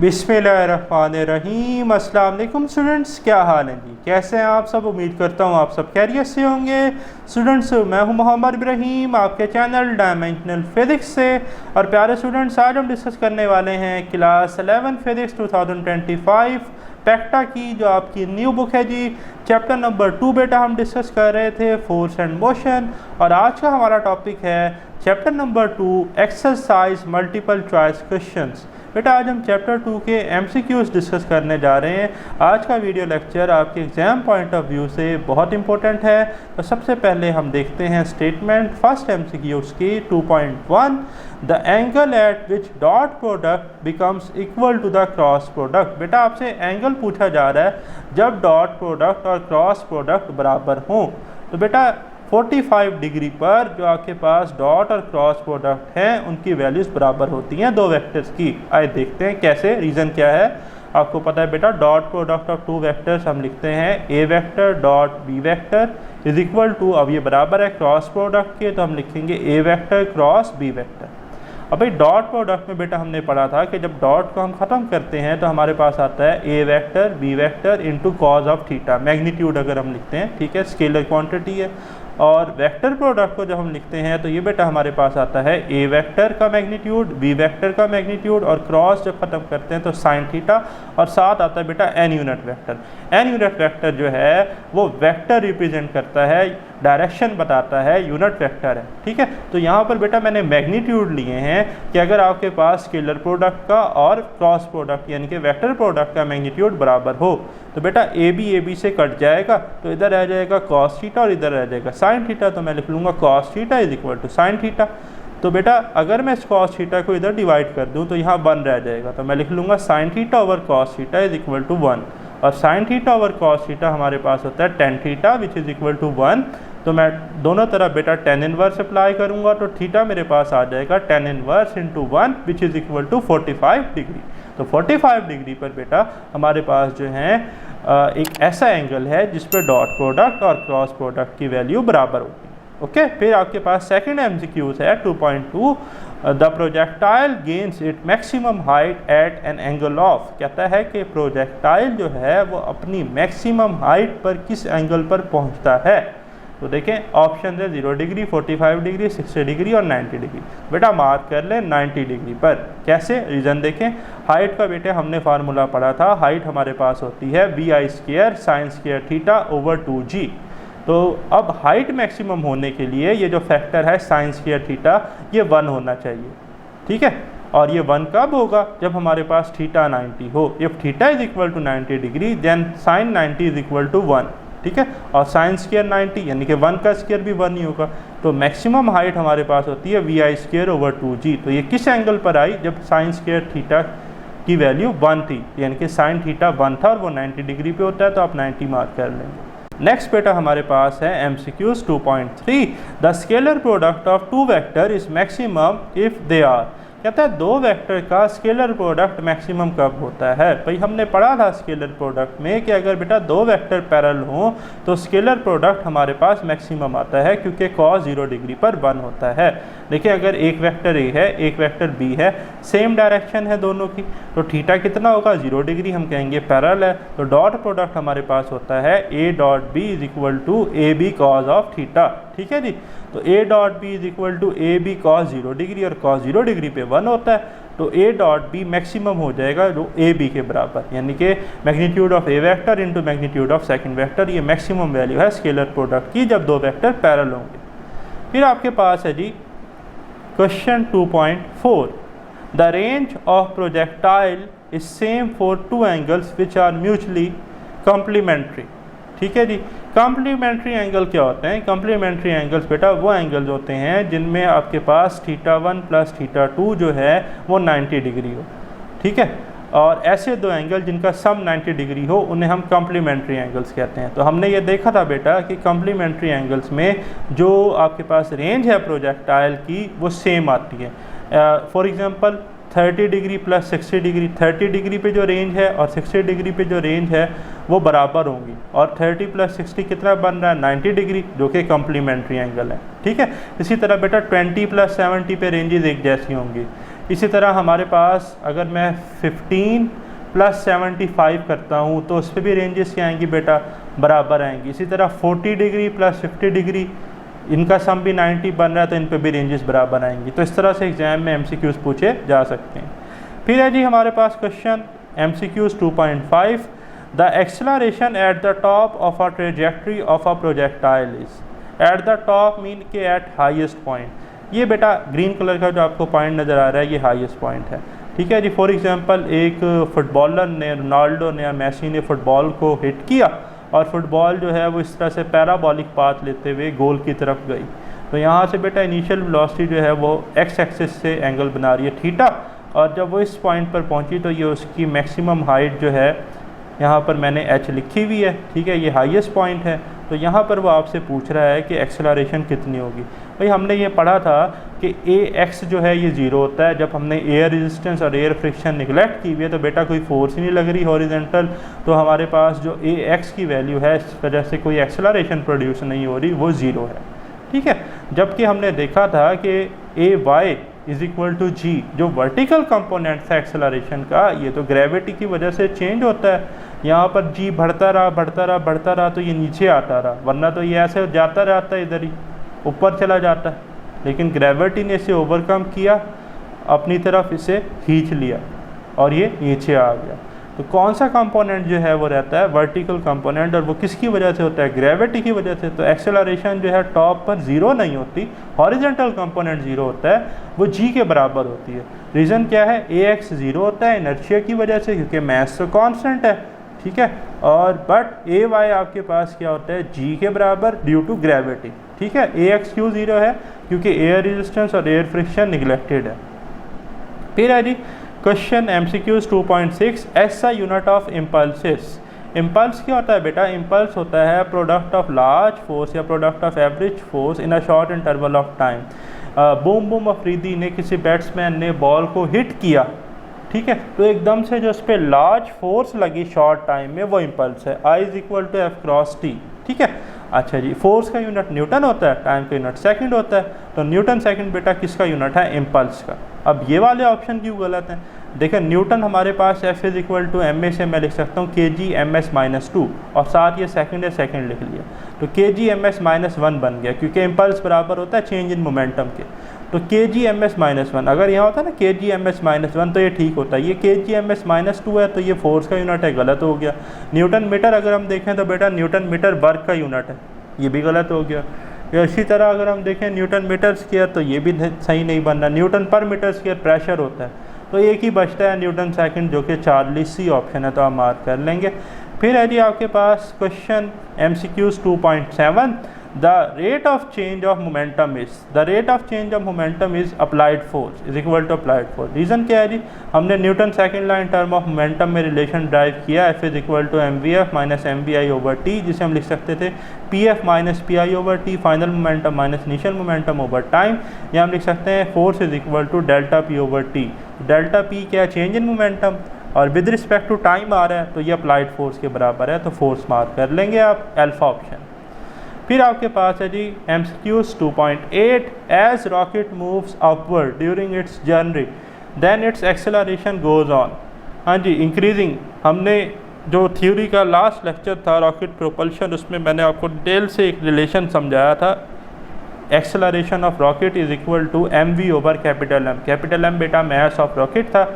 बिस्मिल्लाहिर्रहमानिर्रहीम। अस्सलाम वालेकुम स्टूडेंट्स, क्या हाल है जी? कैसे हैं आप सब? उम्मीद करता हूँ आप सब खैरियत से होंगे। स्टूडेंट्स, मैं हूँ मोहम्मद इब्राहीम आपके चैनल डायमेंशनल फिज़िक्स से। और प्यारे स्टूडेंट्स, आज हम डिस्कस करने वाले हैं क्लास 11 फिज़िक्स 2025 पैक्टा की जो आपकी न्यू बुक है जी। चैप्टर नंबर 2 बेटा हम डिस्कस कर रहे थे, फोर्स एंड मोशन। और आज का हमारा टॉपिक है chapter number 2 exercise multiple choice questions. बेटा आज हम चैप्टर 2 के MCQs डिस्कस करने जा रहे हैं। आज का वीडियो लेक्चर आपके एग्ज़ाम पॉइंट ऑफ व्यू से बहुत इंपॉर्टेंट है। तो सबसे पहले हम देखते हैं स्टेटमेंट फर्स्ट MCQs की 2.1। The angle at which dot product becomes equal to the cross product. बेटा आपसे एंगल पूछा जा रहा है जब डॉट प्रोडक्ट और क्रॉस प्रोडक्ट बराबर हों। तो बेटा 45 डिग्री पर जो आपके पास डॉट और क्रॉस प्रोडक्ट हैं उनकी वैल्यूज़ बराबर होती हैं दो वेक्टर्स की। आइए देखते हैं कैसे, रीज़न क्या है। आपको पता है बेटा dot product of two vectors हम लिखते हैं A vector dot B vector is equal to, अब ये बराबर है क्रॉस प्रोडक्ट के, तो हम लिखेंगे ए वेक्टर क्रॉस बी वेक्टर। अब भाई डॉट प्रोडक्ट में बेटा हमने पढ़ा था कि जब डॉट को हम ख़त्म करते हैं तो हमारे पास आता है A vector B vector into cos of theta, magnitude अगर हम लिखते हैं, ठीक है, स्केलर क्वांटिटी है। और वेक्टर प्रोडक्ट को जब हम लिखते हैं तो ये बेटा हमारे पास आता है ए वेक्टर का मैग्नीट्यूड बी वेक्टर का मैग्नीट्यूड और क्रॉस जब खत्म करते हैं तो साइन थीटा, और साथ आता है बेटा an unit vector. An unit vector जो है वो वेक्टर रिप्रेजेंट करता है, डायरेक्शन बताता है, यूनिट वेक्टर है, ठीक है। तो यहाँ पर बेटा मैंने मैग्नीट्यूड लिए हैं कि अगर आपके पास स्केलर प्रोडक्ट का और क्रॉस प्रोडक्ट यानी कि वेक्टर प्रोडक्ट का मैग्नीट्यूड बराबर हो तो बेटा ए बी से कट जाएगा, तो इधर रह जाएगा कॉस थीटा और इधर रह जाएगा साइन थीटा। तो मैं लिख लूँगा cos theta is equal to sine theta. तो बेटा अगर मैं इस कॉस थीटा को इधर डिवाइड कर दूँ तो यहाँ 1 रह जाएगा, तो मैं लिख लूँगा sine theta over cos theta is equal to 1। और sine theta over cos theta हमारे पास होता है tan theta which is equal to 1। तो मैं दोनों तरफ बेटा टेन इनवर्स अप्लाई करूँगा तो थीटा मेरे पास आ जाएगा tan inverse into 1 which is equal to 45 degree. तो 45 डिग्री पर बेटा हमारे पास जो है एक ऐसा एंगल है जिस पर डॉट प्रोडक्ट और क्रॉस प्रोडक्ट की वैल्यू बराबर होती है। ओके, फिर आपके पास सेकंड MCQ है 2.2। The projectile gains it maximum height at an angle of. कहता है कि प्रोजेक्टाइल जो है वो अपनी मैक्सिमम हाइट पर किस एंगल पर पहुंचता है। तो देखें ऑप्शन है 0 डिग्री 45 डिग्री 60 डिग्री और 90 डिग्री। बेटा मार्क कर लें 90 डिग्री पर। कैसे, रीज़न देखें। हाइट का बेटे हमने फार्मूला पढ़ा था, हाइट हमारे पास होती है vi² sine square theta over 2g। तो अब हाइट मैक्सिमम होने के लिए ये जो फैक्टर है साइन स्क्वायर थीटा ये 1 होना चाहिए, ठीक है। और ये 1 कब होगा? जब हमारे पास थीटा 90 हो। If theta is equal to 90 degree then sine 90 is equal to 1, ठीक है। और साइन स्क्वायर 90 यानी कि 1 का स्क्वायर भी 1 ही होगा। तो मैक्सिमम हाइट हमारे पास होती है vi² ओवर 2g। तो ये किस एंगल पर आई? जब साइन स्क्वायर थीटा की वैल्यू 1 थी, यानी कि साइन थीटा 1 था और वो 90 डिग्री पे होता है, तो आप 90 मार्क कर लेंगे। नेक्स्ट बेटा हमारे पास है MCQs 2.3। The scalar product of two vector is maximum if they are. कहता है दो वेक्टर का स्केलर प्रोडक्ट मैक्सिमम कब होता है। भाई हमने पढ़ा था स्केलर प्रोडक्ट में कि अगर बेटा दो वेक्टर पैरेलल हों तो स्केलर प्रोडक्ट हमारे पास मैक्सिमम आता है क्योंकि कॉस 0 डिग्री पर 1 होता है। देखिए अगर एक वेक्टर ए है एक वेक्टर बी है, सेम डायरेक्शन है दोनों की, तो थीटा कितना होगा? 0 डिग्री, हम कहेंगे पैरेलल है। तो डॉट प्रोडक्ट हमारे पास होता है A dot B is equal to A B cos of theta, ठीक है जी। तो A dot B is equal to A B cos 0 degree और कॉस 0 डिग्री पे 1 होता है, तो ए डॉट बी मैक्सिमम हो जाएगा जो ए बी के बराबर, यानी कि magnitude of A vector into magnitude of second vector. ये मैक्सिमम वैल्यू है स्केलर प्रोडक्ट की जब दो वेक्टर पैरेलल होंगे। फिर आपके पास है जी question 2.4। The range of projectile is same for two angles which are mutually complementary, ठीक है जी। कॉम्प्लीमेंट्री एंगल क्या होते हैं? कॉम्प्लीमेंट्री एंगल्स बेटा वो एंगल्स होते हैं जिनमें आपके पास θ1 प्लस θ2 जो है वो 90 डिग्री हो, ठीक है। और ऐसे दो एंगल जिनका सम 90 डिग्री हो उन्हें हम कॉम्प्लीमेंट्री एंगल्स कहते हैं। तो हमने ये देखा था बेटा कि कॉम्प्लीमेंट्री एंगल्स में जो आपके पास रेंज है प्रोजेक्टाइल की वो सेम आती है। For example 30 degree plus 60 degree, 30 degree पे जो रेंज है और 60 डिग्री पे जो रेंज है वो बराबर होंगी, और 30 प्लस 60 कितना बन रहा है? 90 डिग्री, जो कि कॉम्प्लीमेंट्री एंगल है, ठीक है। इसी तरह बेटा 20 प्लस 70 पे रेंजेस एक जैसी होंगी, इसी तरह हमारे पास अगर मैं 15 + 75 करता हूँ तो उस पर भी रेंजेस क्या आएंगी बेटा, बराबर आएंगी। इसी तरह 40 डिग्री + 50 डिग्री, इनका सम भी 90 बन रहा है तो इन पे भी रेंजेस बराबर आएंगी। तो इस तरह से एग्जाम में MCQs पूछे जा सकते हैं। फिर है जी हमारे पास question MCQs 2.5, the acceleration at the top of a trajectory of a projectile is. At the top mean के एट हाईएस्ट पॉइंट। ये बेटा ग्रीन कलर का जो आपको पॉइंट नज़र आ रहा है ये हाईएस्ट पॉइंट है, ठीक है जी। फॉर एग्जांपल एक फुटबॉलर ने, रोनाल्डो ने या मेसी ने फुटबॉल को हिट किया और फुटबॉल जो है वो इस तरह से पैराबॉलिक पाथ लेते हुए गोल की तरफ गई। तो यहाँ से बेटा इनिशियल वेलोसिटी जो है वो एक्स एक्सिस से एंगल बना रही है थीटा, और जब वो इस पॉइंट पर पहुँची तो ये उसकी मैक्सिमम हाइट जो है, यहाँ पर मैंने h लिखी हुई है, ठीक है, ये हाईएस्ट पॉइंट है। तो यहाँ पर वो आपसे पूछ रहा है कि एक्सेलरेशन कितनी होगी। भाई हमने ये पढ़ा था कि ax जो है ये 0 होता है जब हमने एयर रेजिस्टेंस और एयर फ्रिक्शन निगलेक्ट की हुई है, तो बेटा कोई फोर्स ही नहीं लग रही हॉरिजॉन्टल, तो हमारे पास जो ax की वैल्यू है इस वजह से कोई एक्सेलरेशन प्रोड्यूस नहीं हो रही, वो 0 है, ठीक है। जबकि हमने देखा था कि ay = g, जो वर्टिकल कंपोनेंट था एक्सेलरेशन का, ये तो ग्रेविटी की वजह से चेंज होता है। यहाँ पर g बढ़ता रहा तो ये नीचे आता रहा, वरना तो ये ऐसे जाता रहता है, इधर ही ऊपर चला जाता है। लेकिन ग्रेविटी ने इसे ओवरकम किया, अपनी तरफ इसे खींच लिया और ये नीचे आ गया। तो कौन सा कंपोनेंट जो है वो रहता है, वर्टिकल कंपोनेंट, और वो किसकी वजह से होता है, ग्रेविटी की वजह से। तो एक्सेलरेशन जो है टॉप पर 0 नहीं होती, हॉरिजॉन्टल कंपोनेंट 0 होता है, वो g के बराबर होती है। रीज़न क्या है, ax 0 होता है इनर्शिया की वजह से, क्योंकि मास तो कांस्टेंट है, ठीक है, और बट ay आपके पास क्या होता है, g के बराबर ड्यू टू ग्रेविटी, ठीक है। ax क्यों 0 है, क्योंकि एयर रेजिस्टेंस और एयर फ्रिक्शन निगलेक्टेड है। फिर है जी क्वेश्चन MCQs 2.6, ऐसा यूनिट ऑफ इम्पल्सिस। इम्पल्स क्या होता है बेटा, इम्पल्स होता है प्रोडक्ट ऑफ लार्ज फोर्स या product of average force in a short interval of time. Boom Afridi ने, किसी बैट्समैन ने बॉल को हिट किया, ठीक है, तो एकदम से जो उस पर लार्ज फोर्स लगी शॉर्ट टाइम में, वो इम्पल्स है। I = F×t, ठीक है। अच्छा जी, फोर्स का यूनिट न्यूटन होता है, टाइम का यूनिट सेकंड होता है, तो न्यूटन सेकंड बेटा किसका यूनिट है, इम्पल्स का। अब ये वाले ऑप्शन क्यों गलत हैं, देखें न्यूटन हमारे पास F = ma से मैं लिख सकता हूँ kg/-2, और साथ ये सेकंड है, सेकंड लिख लिया, तो kg/-1 बन गया, क्योंकि इम्पल्स बराबर होता है चेंज इन मोमेंटम के। तो kg/-1, अगर यहाँ होता है ना kg/-1 तो ये ठीक होता है, ये kg/-2 है तो ये फोर्स का यूनिट है, गलत हो गया। न्यूटन मीटर अगर हम देखें तो बेटा न्यूटन मीटर वर्क का यूनिट है, ये भी गलत हो गया। या इसी तरह अगर हम देखें न्यूटन मीटर स्क्वायर, तो ये भी सही नहीं बन रहा। न्यूटन पर मीटर स्क्वायर प्रेशर होता है, तो एक ही बचता है न्यूटन सेकंड, जो कि 40 ऑप्शन है, तो आप मार्क कर लेंगे। फिर है जी आपके पास question MCQs 2.7, the rate of change of momentum is. The rate of change of momentum is applied force = applied force. Reason क्या है जी, हमने Newton second law in term of momentum में रिलेशन ड्राइव किया, F = mvf - mvi/t, जिसे हम लिख सकते थे pf - pi/t, final momentum minus initial momentum over time, या हम लिख सकते हैं फोर्स = ΔP/t। डेल्टा पी क्या है, चेंज इन मोमेंटम, और विद रिस्पेक्ट टू टाइम आ रहा है, तो ये अप्लाइड फोर्स के बराबर है, तो फोर्स मार्क कर लेंगे आप, अल्फा ऑप्शन। फिर आपके पास है जी MCQs 2.8, as rocket moves upward during its journey then its acceleration goes on. हाँ जी, इंक्रीजिंग। हमने जो थ्योरी का लास्ट लेक्चर था रॉकेट प्रोपल्शन, उसमें मैंने आपको डिटेल से एक रिलेशन समझाया था, acceleration of rocket = mv/M। Capital M बेटा मास ऑफ रॉकेट था,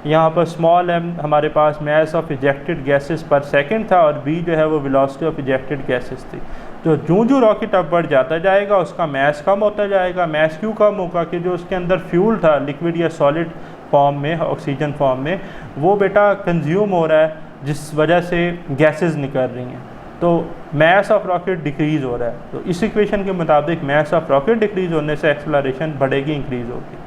यहाँ पर स्मॉल m हमारे पास मास ऑफ इजेक्टेड गैसेस पर सेकंड था, और v जो है वो वेलोसिटी ऑफ इजेक्टेड गैसेस थी। तो जो रॉकेट अपवर्ड जाता जाएगा उसका मास कम होता जाएगा। मास क्यों कम होगा, कि जो उसके अंदर फ्यूल था लिक्विड या सॉलिड फॉर्म में, ऑक्सीजन फॉर्म में, वो बेटा कंज्यूम हो रहा है, जिस वजह से गैसेस निकल रही हैं, तो मास ऑफ रॉकेट डिक्रीज़ हो रहा है। तो इस इक्वेशन के मुताबिक मास ऑफ रॉकेट डिक्रीज़ होने से एक्सेलरेशन बढ़ेगी, इंक्रीज़ होगी।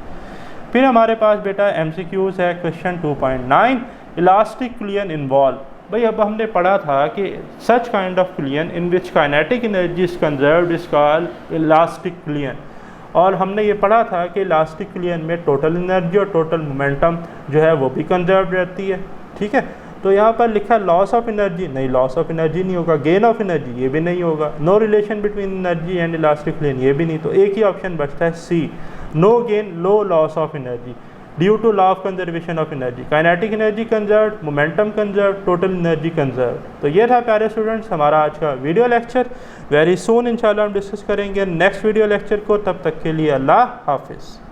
फिर हमारे पास बेटा MCQs है क्वेश्चन 2.9, इलास्टिक कुलियन इन्वॉल्व। भाई अब हमने पढ़ा था कि such kind of कुलियन in which kinetic energy is conserved is called elastic कुलियन, और हमने ये पढ़ा था कि इलास्टिक कुलियन में टोटल एनर्जी और टोटल मोमेंटम जो है वो भी कंजर्व रहती है, ठीक है। तो यहाँ पर लिखा लॉस ऑफ एनर्जी, नहीं लॉस ऑफ एनर्जी नहीं होगा, गेन ऑफ एनर्जी ये भी नहीं होगा, no relation between energy and elastic collision ये भी नहीं, तो एक ही ऑप्शन बचता है C, no gain no loss of energy. Due to law of conservation of energy, kinetic energy conserve, momentum conserve, total energy conserve. तो ये था प्यारे स्टूडेंट्स हमारा आज का वीडियो लेक्चर। वेरी सून इंशाल्लाह हम डिस्कस करेंगे नेक्स्ट वीडियो लेक्चर को। तब तक के लिए अल्लाह हाफिज़।